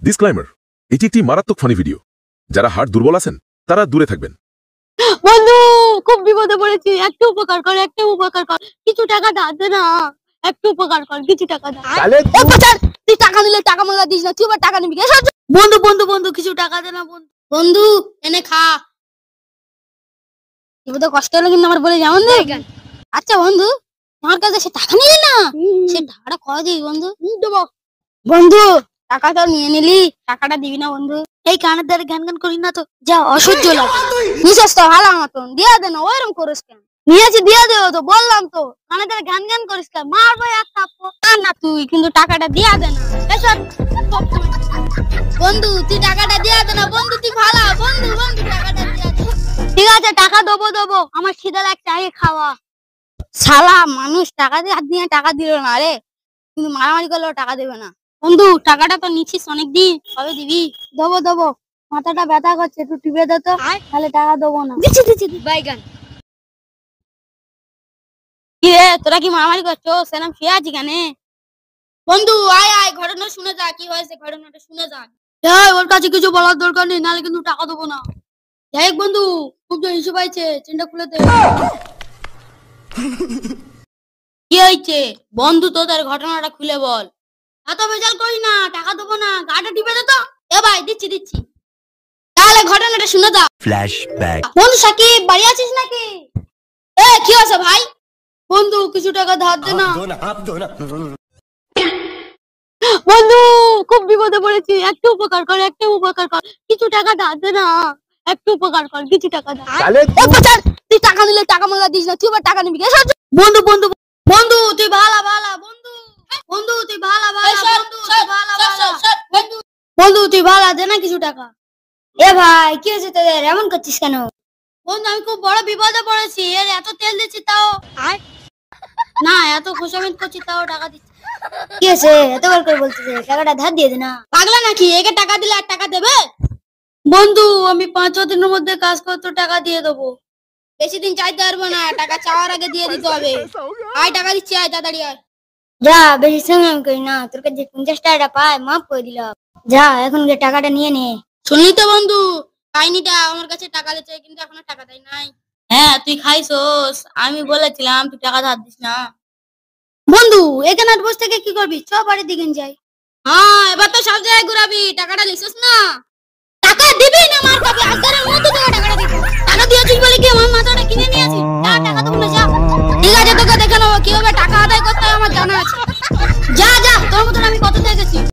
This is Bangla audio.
ডিসক্লেমার, এটি একটি মারাত্মক ফানি ভিডিও। যারা হার্ট দুর্বল আছেন তারা দূরে থাকবেন। বন্ধু খুব বিপদে পড়েছি, একটু উপকার কর, একটু উপকার কর, কিছু টাকা দে না, একটু উপকার কর, কিছু টাকা দে। তুই টাকা দিলে টাকা মাগা দিস না, তুই আবার টাকা নিবি। বন্ধু বন্ধু বন্ধু কিছু টাকা দে না বন্ধু। বন্ধু এনে খা। এবার তো কষ্ট হলো কিন্তু আমার বলে যেমন দে। আচ্ছা বন্ধু, আমার কাছে সে টাকা নিলি না, সে টাকাটা কয় দিবি বন্ধু? দেবো। বন্ধু টাকা তো নিয়ে নিলি, টাকাটা দিবি না বন্ধু? এই কানের দ্বারা ঘ্যান ঘ্যান করি না তো, যা অসহ্য লাগে। নিঃশ্বাস তো হালা মতন দিয়া দে না, ওইরকম করিস কেন? নিয়েছি দিয়ে দেবো তো, বললাম তো, কানের দ্বারা ঘ্যান ঘ্যান করিস কেন? মারবো এক থাপ্পড়। না তুই কিন্তু টাকাটা দিয়া দে না। বন্ধু তুই টাকাটা দিয়া দে না বন্ধু, তুই ভালো বন্ধু, বন্ধু টাকাটা দিয়া দে। ঠিক আছে টাকা দেবো, আমার খিদে লাগছে, আগে খাওয়া। শালা মানুষ টাকা দিয়ে হাত দিয়ে টাকা দিল না রে, কিন্তু মারামারি করলেও টাকা দেবে না। বন্ধু টাকাটা তো নিচ্ছিস অনেকদিন, কবে দিবি? দেবো, মাথাটা ব্যথা করছে, একটু টিপে দে তো, তাহলে টাকা দেবো না। দিচ্ছি বাইগান। কি রে তোরা কি মারামারি করছো? সেরকম শুয়ে আছি কেন? বন্ধু আয় আয়, ঘটনা শুনে যা, কি হয়েছে ঘটনাটা শুনে যা। ওর কাছে কিছু বলার দরকার নেই, নাহলে কিন্তু টাকা দেবো না। যাই হোক বন্ধু, খুব যে হিসু পাইছে, চেনটা খুলে দে। কি হয়েছে বন্ধু, তোদের ঘটনাটা খুলে বল। এত বেজাল করিস না, টাকা দেবো না, গাটা টিপে দে তো। এ ভাই দিচ্ছি, তাহলে ঘটনাটা শুনে দাও। ফ্ল্যাশব্যাক। বন্ধু সাকিব বাড়ি আছিস নাকি? কি আছে ভাই? বন্ধু কিছু টাকা ধার দে না। বন্ধু খুব বিপদে পড়েছি, একটু উপকার কর, একটু উপকার কর, কিছু টাকা ধার দে না, একটু উপকার কর, কিছু টাকা দে। তুই টাকা দিলে টাকা মাগা দিস না, তুই আবার টাকা নিবি। বন্ধু বন্ধু বন্ধু তুই ভালো বন্ধু, বন্ধু তুই ভালো বন্ধু তুই ভালো দে না কিছু টাকা। এ ভাই কি হয়েছে তোদের, এমন করছিস কেন? বন্ধু আমি খুব বড় বিপদে পড়েছি, এর এত তেল দিচ্ছি তাও না, এত খোসামেত করছি তাও টাকা দিচ্ছি। কি হয়েছে এতবার করে বলছিস, টাকাটা ধার দিয়ে দে না। পাগলা নাকি, একে টাকা দিলে আর টাকা দেবে? বন্ধু আমি 5-6 দিনের মধ্যে কাজ করতে টাকা দিয়ে দেবো, বেশি দিন চাইতে পারবো না, টাকা চাওয়ার আগে দিয়ে দিতে হবে। আয় টাকা দিচ্ছি, আয় তাড়াতাড়ি আয়। যা বেশি সংগ্রাম করি না, তোর কাছে 50 টাকাটা পায় মাফ করে দিলাম, যা এখন গিয়ে টাকাটা নিয়ে নে। শুনলি তো বন্ধু, কাহিনীটা আমার কাছে টাকা দিচ্ছে কিন্তু এখনো টাকা দেয় নাই। হ্যাঁ তুই খাইছোস, আমি বলেছিলাম তুই টাকা ধার দিস না। বন্ধু এখানে বসে থেকে কি করবি, চ বাড়ির দিকে যাই। হ্যাঁ এবার তো সব জায়গায় ঘুরাবি, টাকাটা দিছিস না? টাকা দিবি না মার খাবি, আজকের মধ্যে তোকে টাকাটা দিবি। টাকা দিয়েছিস বলে কি আমার মাথাটা কিনে নিয়েছি? টাকা দেবো না, যা। ঠিক আছে তোকে দেখে নেবো কিভাবে টাকা আদায় করতে হয়, আমার জানা আছে। যা তোর মতন আমি কত দেখেছি।